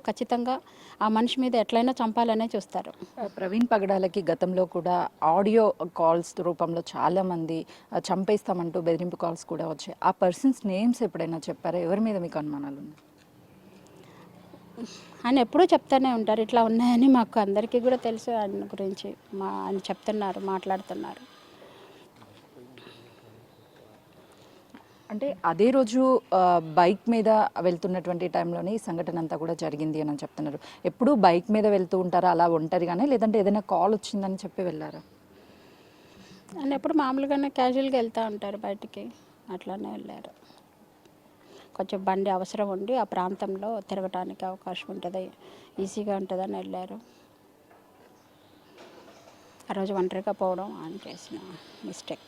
ఖచ్చితంగా ఆ మనిషి మీద ఎట్లయినా చంపాలనే చూస్తారు. ప్రవీణ్ పగడాలకి గతంలో కూడా ఆడియో కాల్స్ రూపంలో చాలామంది చంపేస్తామంటూ బెదిరింపు కాల్స్ కూడా వచ్చాయి. ఆ పర్సన్స్ నేమ్స్ ఎప్పుడైనా చెప్పారా? ఎవరి మీద మీకు అనుమానాలు ఉన్నాయి? ఆయన ఎప్పుడూ చెప్తూనే ఉంటారు, ఇట్లా ఉన్నాయని మాకు అందరికీ కూడా తెలుసు. ఆయన గురించి ఆయన చెప్తున్నారు, మాట్లాడుతున్నారు. అంటే అదే రోజు బైక్ మీద వెళ్తున్నటువంటి టైంలోనే ఈ సంఘటన అంతా కూడా జరిగింది అని చెప్తున్నారు. ఎప్పుడూ బైక్ మీద వెళ్తూ ఉంటారా అలా ఒంటరిగానే, లేదంటే ఏదైనా కాల్ వచ్చిందని చెప్పి వెళ్ళారా? ఆయన ఎప్పుడు మామూలుగానే క్యాజువల్గా వెళ్తూ ఉంటారు బయటికి, అట్లానే వెళ్ళారు. కొంచెం బండి అవసరం ఉండి ఆ ప్రాంతంలో తిరగటానికి అవకాశం ఉంటుంది, ఈజీగా ఉంటుందని వెళ్ళారు. ఆ రోజు ఒంటరిగా పోవడం ఆయన చేసిన మిస్టేక్.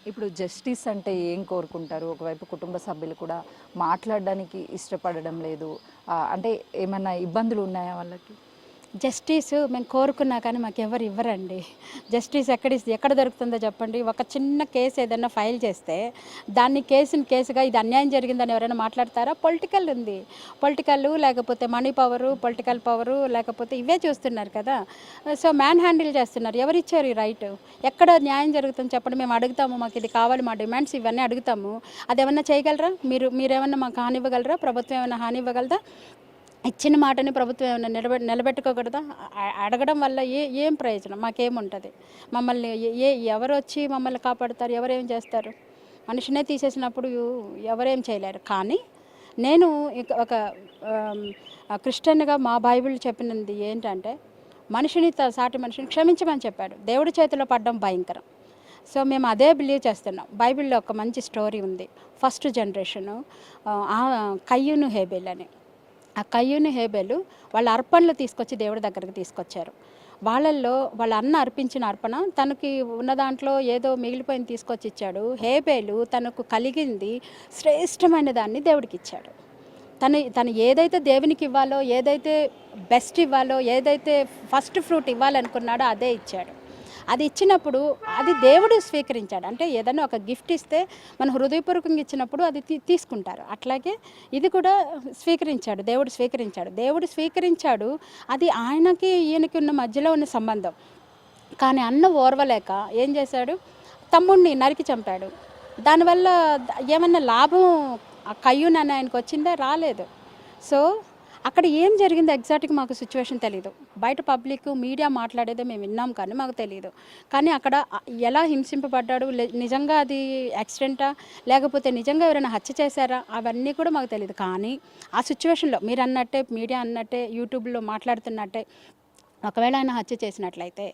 ఇప్పుడు జస్టిస్ అంటే ఏం కోరుకుంటారు? ఒకవైపు కుటుంబ సభ్యులు కూడా మాట్లాడడానికి ఇష్టపడడం లేదు. అంటే ఏమన్నా ఇబ్బందులు ఉన్నాయా వాళ్ళకి? జస్టిస్ మేము కోరుకున్నా కానీ మాకు ఎవరు ఇవ్వరండి. జస్టిస్ ఎక్కడ దొరుకుతుందో చెప్పండి. ఒక చిన్న కేసు ఏదైనా ఫైల్ చేస్తే దాన్ని కేసుగా ఇది అన్యాయం జరిగిందని ఎవరైనా మాట్లాడతారా? పొలిటికల్ ఉంది, పొలిటికల్ లేకపోతే మనీ పవరు, పొలిటికల్ పవరు, లేకపోతే ఇవే చూస్తున్నారు కదా. సో మ్యాన్ హ్యాండిల్ చేస్తున్నారు. ఎవరు ఇచ్చారు ఈ రైట్? ఎక్కడ న్యాయం జరుగుతుంది చెప్పండి. మేము అడుగుతాము, మాకు ఇది కావాలి, మా డిమాండ్స్ ఇవన్నీ అడుగుతాము. అది ఏమన్నా చేయగలరా? మీరేమన్నా మాకు హాని ఇవ్వగలరా? ప్రభుత్వం ఏమైనా హాని ఇవ్వగలదా? ఇచ్చిన మాటని ప్రభుత్వం ఏమైనా నిలబెట్టుకోకూడదా? అడగడం వల్ల ఏం ప్రయోజనం? మాకేముంటుంది? మమ్మల్ని ఎవరు వచ్చి మమ్మల్ని కాపాడుతారు? ఎవరేం చేస్తారు? మనిషినే తీసేసినప్పుడు ఎవరేం చేయలేరు. కానీ నేను ఒక క్రిస్టియన్గా మా బైబిల్ చెప్పినది ఏంటంటే, మనిషిని సాటి మనిషిని క్షమించమని చెప్పాడు. దేవుడి చేతిలో పడ్డం భయంకరం. సో మేము అదే బిలీవ్ చేస్తున్నాం. బైబిల్లో ఒక మంచి స్టోరీ ఉంది. ఫస్ట్ జనరేషను కయ్యూను హేబెల్ అని. ఆ కయ్యూను హేబెలు వాళ్ళ అర్పణలు తీసుకొచ్చి దేవుడి దగ్గరికి తీసుకొచ్చారు. వాళ్ళల్లో వాళ్ళ అన్న అర్పించిన అర్పణ తనకి ఉన్న దాంట్లో ఏదో మిగిలిపోయింది తీసుకొచ్చి ఇచ్చాడు. హేబెలు తనకు కలిగింది శ్రేష్టమైన దాన్ని దేవుడికి ఇచ్చాడు. తను ఏదైతే దేవునికి ఇవ్వాలో, ఏదైతే బెస్ట్ ఇవ్వాలో, ఏదైతే ఫస్ట్ ఫ్రూట్ ఇవ్వాలనుకున్నాడో అదే ఇచ్చాడు. అది ఇచ్చినప్పుడు అది దేవుడు స్వీకరించాడు. అంటే ఏదైనా ఒక గిఫ్ట్ ఇస్తే మనం హృదయపూర్వకంగా ఇచ్చినప్పుడు అది తీసుకుంటారు. అట్లాగే ఇది కూడా దేవుడు స్వీకరించాడు. అది ఆయనకి ఈయనకి ఉన్న మధ్యలో ఉన్న సంబంధం. కానీ అన్న ఓర్వలేక ఏం చేశాడు? తమ్ముడిని నరికి చంపాడు. దానివల్ల ఏమన్నా లాభం ఆ కయ్యూన్ అని ఆయనకు వచ్చిందా? రాలేదు. సో అక్కడ ఏం జరిగిందో ఎగ్జాక్ట్గా మాకు సిచ్యువేషన్ తెలియదు. బయట పబ్లిక్ మీడియా మాట్లాడేదే మేము విన్నాం కానీ మాకు తెలియదు. కానీ అక్కడ ఎలా హింసింపబడ్డాడు, నిజంగా అది యాక్సిడెంటా లేకపోతే నిజంగా ఎవరైనా హత్య చేశారా, అవన్నీ కూడా మాకు తెలియదు. కానీ ఆ సిచ్యువేషన్లో మీరు అన్నట్టే, మీడియా అన్నట్టే, యూట్యూబ్లో మాట్లాడుతున్నట్టే ఒకవేళ ఆయన హత్య చేసినట్లయితే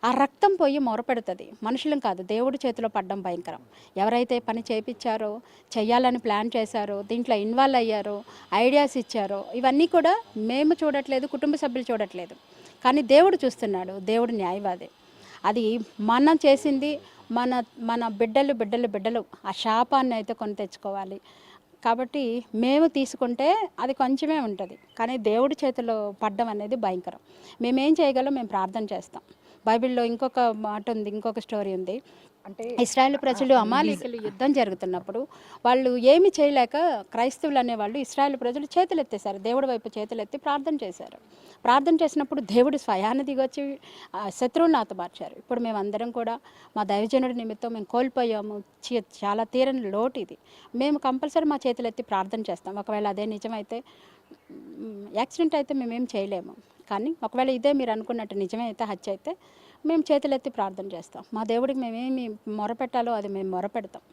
ఆ రక్తం పోయి మొరపెడుతుంది. మనుషులం కాదు, దేవుడి చేతిలో పడ్డం భయంకరం. ఎవరైతే పని చేయించారో, చెయ్యాలని ప్లాన్ చేశారో, దీంట్లో ఇన్వాల్వ్ అయ్యారో, ఐడియాస్ ఇచ్చారో, ఇవన్నీ కూడా మేము చూడట్లేదు, కుటుంబ సభ్యులు చూడట్లేదు. కానీ దేవుడు చూస్తున్నాడు. దేవుడు న్యాయవాది. అది మనం చేసింది మన మన బిడ్డలు ఆ శాపాన్ని అయితే కొని తెచ్చుకోవాలి. కాబట్టి మేము తీసుకుంటే అది కొంచెమే ఉంటుంది. కానీ దేవుడి చేతిలో పడ్డం అనేది భయంకరం. మేమేం చేయగలం? మేము ప్రార్థన చేస్తాం. బైబిల్లో ఇంకొక మాట ఉంది, ఇంకొక స్టోరీ ఉంది. అంటే ఇశ్రాయేలు ప్రజలు అమాలేకీయులు యుద్ధం జరుగుతున్నప్పుడు వాళ్ళు ఏమి చేయలేక క్రైస్తవులు అనేవాళ్ళు ఇశ్రాయేలు ప్రజలు చేతులెత్తేశారు. దేవుడి వైపు చేతులెత్తి ప్రార్థన చేశారు. ప్రార్థన చేసినప్పుడు దేవుడు స్వయాన దిగొచ్చి శత్రువుని హతమార్చారు. ఇప్పుడు మేమందరం కూడా మా దైవజనుడి నిమిత్తం మేము కోల్పోయాము. చాలా తీరని లోటు ఇది. మేము కంపల్సరీ మా చేతులెత్తి ప్రార్థన చేస్తాం. ఒకవేళ అదే నిజమైతే, యాక్సిడెంట్ అయితే మేమేం చేయలేము. కానీ ఒకవేళ ఇదే మీరు అనుకున్నట్టు నిజమే అయితే, హత్య అయితే, మేము చేతులెత్తి ప్రార్థన చేస్తాం. మా దేవుడికి మేమేమి మొరపెట్టాలో అది మేము మొరపెడతాం.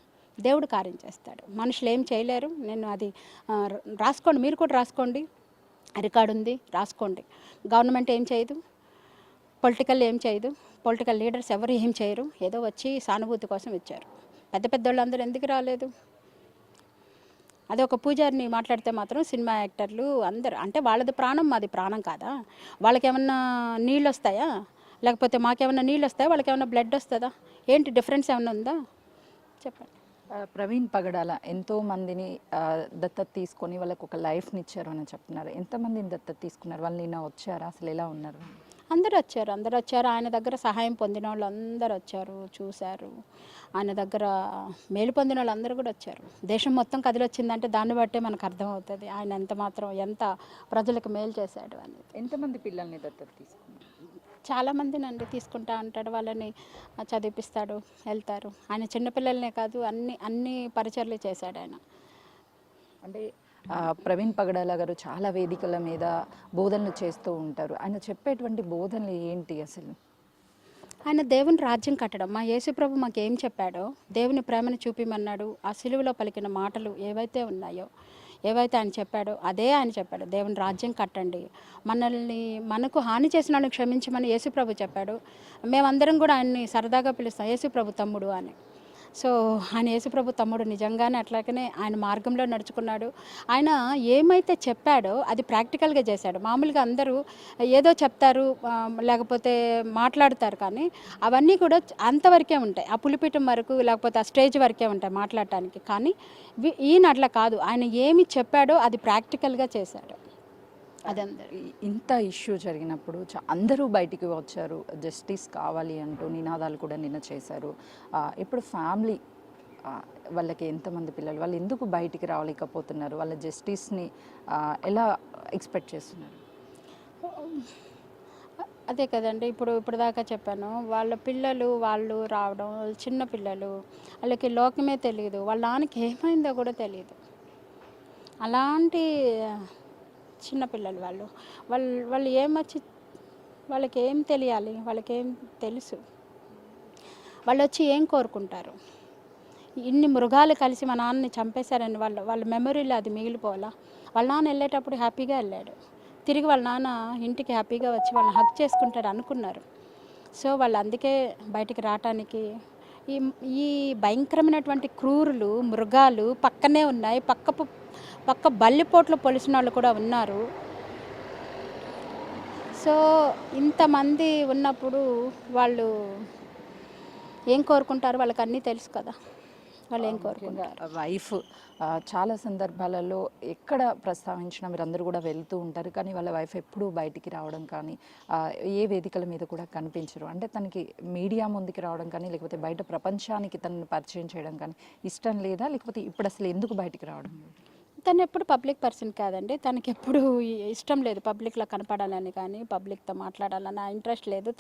దేవుడు కార్యం చేస్తాడు. మనుషులు ఏం చేయలేరు. నేను అది రాసుకోండి, మీరు కూడా రాసుకోండి, రికార్డు ఉంది, రాసుకోండి. గవర్నమెంట్ ఏం చేయదు, పొలిటికల్ ఏం చేయదు, పొలిటికల్ లీడర్స్ ఎవరు ఏం చేయరు. ఏదో వచ్చి సానుభూతి కోసం ఇచ్చారు. పెద్ద వాళ్ళందరూ ఎందుకు రాలేదు? అదే ఒక పూజారిని మాట్లాడితే మాత్రం సినిమా యాక్టర్లు అందరు, అంటే వాళ్ళది ప్రాణం, మాది ప్రాణం కాదా? వాళ్ళకి ఏమన్నా నీళ్ళు వస్తాయా? లేకపోతే మాకేమన్నా నీళ్ళు వస్తాయా? వాళ్ళకి ఏమన్నా బ్లడ్ వస్తుందా? ఏంటి డిఫరెన్స్ ఏమన్నా ఉందా? చెప్పండి. ప్రవీణ్ పగడాల ఎంతో మందిని దత్తత తీసుకొని వాళ్ళకు ఒక లైఫ్ని ఇచ్చారు అని చెప్తున్నారు. ఎంతమందిని దత్తత తీసుకున్నారు? వాళ్ళు నిన్న వచ్చారా? అసలు ఎలా ఉన్నారు? అందరూ వచ్చారు. ఆయన దగ్గర సహాయం పొందిన వాళ్ళు అందరూ వచ్చారు, చూశారు. ఆయన దగ్గర మేలు పొందిన వాళ్ళందరూ కూడా వచ్చారు. దేశం మొత్తం కదిలొచ్చిందంటే దాన్ని బట్టే మనకు అర్థమవుతుంది ఆయన ఎంత ప్రజలకు మేలు చేశాడు అని. ఎంతమంది పిల్లల్ని దత్తత తీసుకున్నారు? చాలామందినండి తీసుకుంటా ఉంటాడు, వాళ్ళని చదివిపిస్తాడు, వెళ్తారు. ఆయన చిన్నపిల్లలనే కాదు అన్ని పరిచర్లు చేశాడు ఆయన. అంటే ప్రవీణ్ పగడాల గారు చాలా వేదికల మీద బోధనలు చేస్తూ ఉంటారు. ఆయన చెప్పేటువంటి బోధనలు ఏంటి అసలు? ఆయన దేవుని రాజ్యం కట్టడం. మా యేసుప్రభు మాకేం చెప్పాడో, దేవుని ప్రేమను చూపిమన్నాడు, ఆ సిలువలో పలికిన మాటలు ఏవైతే ఉన్నాయో, ఏవైతే ఆయన చెప్పాడో అదే ఆయన చెప్పాడు. దేవుని రాజ్యం కట్టండి, మనకు హాని చేసిన వాళ్ళని క్షమించమని యేసుప్రభు చెప్పాడు. మేమందరం కూడా ఆయన్ని సరదాగా పిలుస్తాం యేసుప్రభు తమ్ముడు అని. సో ఆయన యేసుప్రభు తమ్ముడు నిజంగానే అట్లాగనే ఆయన మార్గంలో నడుచుకున్నాడు. ఆయన ఏమైతే చెప్పాడో అది ప్రాక్టికల్గా చేశాడు. మామూలుగా అందరూ ఏదో చెప్తారు, లేకపోతే మాట్లాడతారు, కానీ అవన్నీ కూడా అంతవరకే ఉంటాయి. ఆ పులిపీఠం వరకు లేకపోతే ఆ స్టేజ్ వరకే ఉంటాయి మాట్లాడటానికి. కానీ ఈయన అట్లా కాదు, ఆయన ఏమి చెప్పాడో అది ప్రాక్టికల్గా చేశాడు. అదందరూ ఇంత ఇష్యూ జరిగినప్పుడు అందరూ బయటికి వచ్చారు, జస్టిస్ కావాలి అంటూ నినాదాలు కూడా నిన్న చేశారు. ఇప్పుడు ఫ్యామిలీ వాళ్ళకి ఎంతమంది పిల్లలు, వాళ్ళు ఎందుకు బయటికి రాలేకపోతున్నారు? వాళ్ళ జస్టిస్ని ఎలా ఎక్స్పెక్ట్ చేస్తున్నారు? అదే కదండి, ఇప్పుడు దాకా చెప్పాను. వాళ్ళ పిల్లలు వాళ్ళు రావడం, చిన్న పిల్లలు, వాళ్ళకి లోకమే తెలియదు, వాళ్ళ నాన్నకి ఏమైందో కూడా తెలియదు. అలాంటి చిన్నపిల్లలు వాళ్ళు ఏమొచ్చి వాళ్ళకి ఏం తెలియాలి, వాళ్ళకేం తెలుసు, వాళ్ళు వచ్చి ఏం కోరుకుంటారు? ఇన్ని మృగాలు కలిసి మా నాన్నని చంపేశారని వాళ్ళ మెమరీలో అది మిగిలిపోవాలా? వాళ్ళ నాన్న వెళ్ళేటప్పుడు హ్యాపీగా వెళ్ళాడు, తిరిగి వాళ్ళ నాన్న ఇంటికి హ్యాపీగా వచ్చి వాళ్ళని హక్ చేసుకుంటాడు అనుకున్నారు. సో వాళ్ళు అందుకే బయటికి రావటానికి ఈ భయంకరమైనటువంటి క్రూరులు మృగాలు పక్కనే ఉన్నాయి, పక్క బల్లిపోట్లు పొలిసిన వాళ్ళు కూడా ఉన్నారు. సో ఇంతమంది ఉన్నప్పుడు వాళ్ళు ఏం కోరుకుంటారు? వాళ్ళకి అన్నీ తెలుసు కదా, వాళ్ళు ఏం కోరుకుంటారు. వైఫ్ చాలా సందర్భాలలో ఎక్కడ ప్రస్తావించినా మీరందరూ కూడా వెళ్తూ ఉంటారు, కానీ వాళ్ళ వైఫ్ ఎప్పుడూ బయటికి రావడం కానీ ఏ వేదికల మీద కూడా కనిపించరు. అంటే తనకి మీడియా ముందుకి రావడం కానీ లేకపోతే బయట ప్రపంచానికి తనని పరిచయం చేయడం కానీ ఇష్టం లేదా, లేకపోతే ఇప్పుడు అసలు ఎందుకు బయటికి రావడం? తను ఎప్పుడు పబ్లిక్ పర్సన్ కాదండి, తనకి ఎప్పుడు ఇష్టం లేదు పబ్లిక్లో కనపడాలని, కానీ పబ్లిక్తో మాట్లాడాలని ఇంట్రెస్ట్ లేదు.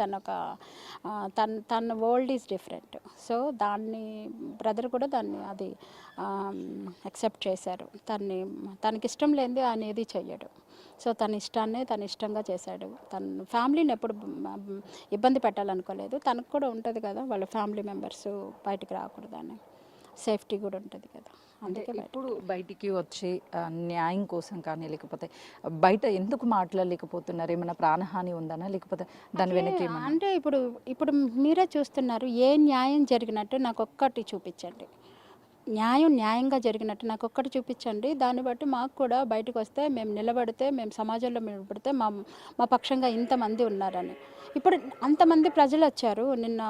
తన వరల్డ్ ఈజ్ డిఫరెంట్. సో దాన్ని బ్రదర్ కూడా అది యాక్సెప్ట్ చేశారు. తనకి ఇష్టం లేనిది ఆయన ఏది చెయ్యడు. సో తన ఇష్టంగా చేశాడు. తన ఫ్యామిలీని ఎప్పుడు ఇబ్బంది పెట్టాలనుకోలేదు. తనకు కూడా ఉంటుంది కదా, వాళ్ళ ఫ్యామిలీ మెంబర్స్ బయటకు రాకూడదని సేఫ్టీ కూడా ఉంటుంది కదా. అందుకే ఇప్పుడు బయటికి వచ్చి న్యాయం కోసం కానీ లేకపోతే బయట ఎందుకు మాట్లాడలేకపోతున్నారు? ఏమైనా ప్రాణహాని ఉందనా, లేకపోతే దాని వెనక్కి అంటే ఇప్పుడు మీరే చూస్తున్నారు, ఏ న్యాయం జరిగినట్టు నాకు ఒక్కటి చూపించండి. న్యాయంగా జరిగినట్టు నాకు ఒక్కటి చూపించండి. దాన్ని బట్టి మాకు కూడా బయటకు వస్తే మేము సమాజంలో నిలబడితే మా పక్షంగా ఇంతమంది ఉన్నారని. ఇప్పుడు అంతమంది ప్రజలు వచ్చారు. నిన్న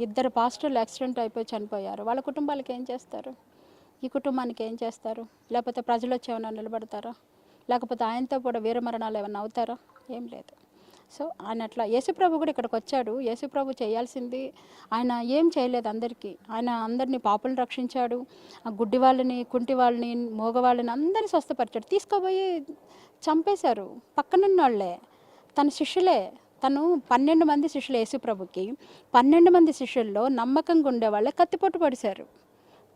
2 పాస్టర్లు యాక్సిడెంట్ అయిపోయి చనిపోయారు. వాళ్ళ కుటుంబాలకి ఏం చేస్తారు? ఈ కుటుంబానికి ఏం చేస్తారు? లేకపోతే ప్రజలు వచ్చి ఏమైనా నిలబడతారా? లేకపోతే ఆయనతో కూడా వీరమరణాలు ఏమైనా అవుతారా? ఏం లేదు. సో ఆయన అట్లా యేసుప్రభు కూడా ఇక్కడికి వచ్చాడు. యేసుప్రభు చేయాల్సింది ఆయన ఏం చేయలేదు. ఆయన అందరినీ పాపులను రక్షించాడు, గుడ్డి వాళ్ళని, కుంటి వాళ్ళని, మోగవాళ్ళని అందరినీ స్వస్థపరిచాడు. తీసుకుపోయి చంపేశారు పక్కనున్న వాళ్ళే, తన శిష్యులే. తను 12 మంది శిష్యులు, యేసుప్రభుకి 12 మంది శిష్యుల్లో నమ్మకంగా ఉండేవాళ్ళే కత్తిపోటు పడిశారు,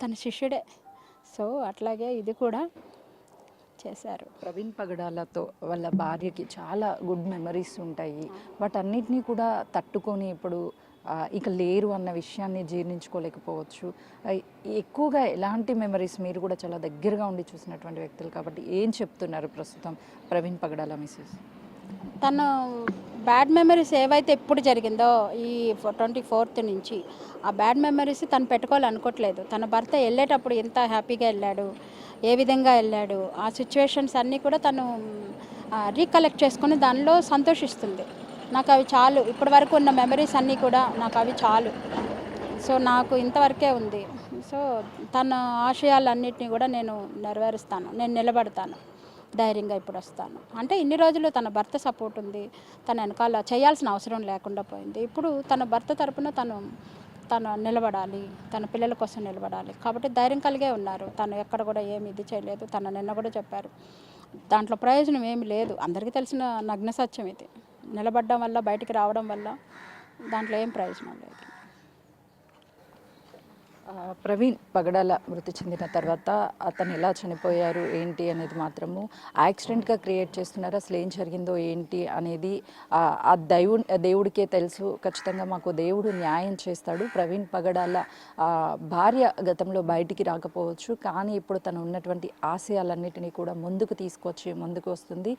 తన శిష్యుడే. సో అట్లాగే ఇది కూడా చేశారు. ప్రవీణ్ పగడాలతో వాళ్ళ భార్యకి చాలా గుడ్ మెమరీస్ ఉంటాయి. వాటన్నిటినీ కూడా తట్టుకొని ఇప్పుడు ఇక లేరు అన్న విషయాన్ని జీర్ణించుకోలేకపోవచ్చు. ఎక్కువగా ఎలాంటి మెమరీస్, మీరు కూడా చాలా దగ్గరగా ఉండి చూసినటువంటి వ్యక్తులు కాబట్టి ఏం చెప్తున్నారు ప్రస్తుతం ప్రవీణ్ పగడాల మిస్సెస్? తను బ్యాడ్ మెమరీస్ ఏవైతే ఎప్పుడు జరిగిందో ఈ 24th నుంచి ఆ బ్యాడ్ మెమరీస్ తను పెట్టుకోవాలనుకోవట్లేదు. తన భర్త వెళ్ళేటప్పుడు ఎంత హ్యాపీగా వెళ్ళాడు, ఏ విధంగా వెళ్ళాడు, ఆ సిచ్యువేషన్స్ అన్నీ కూడా తను రీకలెక్ట్ చేసుకొని దానిలో సంతోషిస్తుంది. నాకు అవి చాలు, ఇప్పటి వరకు ఉన్న మెమరీస్ అన్నీ కూడా నాకు అవి చాలు. సో నాకు ఇంతవరకే ఉంది. సో తన ఆశయాలన్నింటినీ కూడా నేను నెరవేరుస్తాను, నేను నిలబడతాను. ధైర్యంగా ఇప్పుడు వస్తాను. అంటే ఇన్ని రోజులు తన భర్త సపోర్ట్ ఉంది, తన వెనకాల చేయాల్సిన అవసరం లేకుండా పోయింది. ఇప్పుడు తన భర్త తరపున తను నిలబడాలి, తన పిల్లల కోసం నిలబడాలి కాబట్టి ధైర్యం కలిగే ఉన్నారు. తను ఎక్కడ కూడా ఏమి ఇది చేయలేదు. తను నిన్న కూడా చెప్పారు, దాంట్లో ప్రయోజనం ఏమి లేదు, అందరికీ తెలిసిన నగ్న సత్యం ఇది. నిలబడడం వల్ల, బయటికి రావడం వల్ల దాంట్లో ఏం ప్రయోజనం లేదు. ప్రవీణ్ పగడాల మృతి చెందిన తర్వాత అతను ఎలా చనిపోయారు ఏంటి అనేది మాత్రము యాక్సిడెంట్గా క్రియేట్ చేస్తున్నారు. అసలు ఏం జరిగిందో ఏంటి అనేది ఆ దేవుడికే తెలుసు. ఖచ్చితంగా మాకు దేవుడు న్యాయం చేస్తాడు. ప్రవీణ్ పగడాల భార్య గతంలో బయటికి రాకపోవచ్చు, కానీ ఇప్పుడు తను ఉన్నటువంటి ఆశయాలన్నిటినీ కూడా ముందుకు తీసుకొచ్చి ముందుకు వస్తుంది.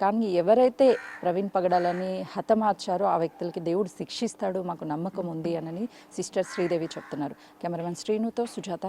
కానీ ఎవరైతే ప్రవీణ్ పగడాలని హతమార్చారో ఆ వ్యక్తులకి దేవుడు శిక్షిస్తాడు, మాకు నమ్మకం ఉంది అని సిస్టర్ శ్రీదేవి చెప్తున్నారు. కెమెరామెన్ శ్రీనుతో సుజాత.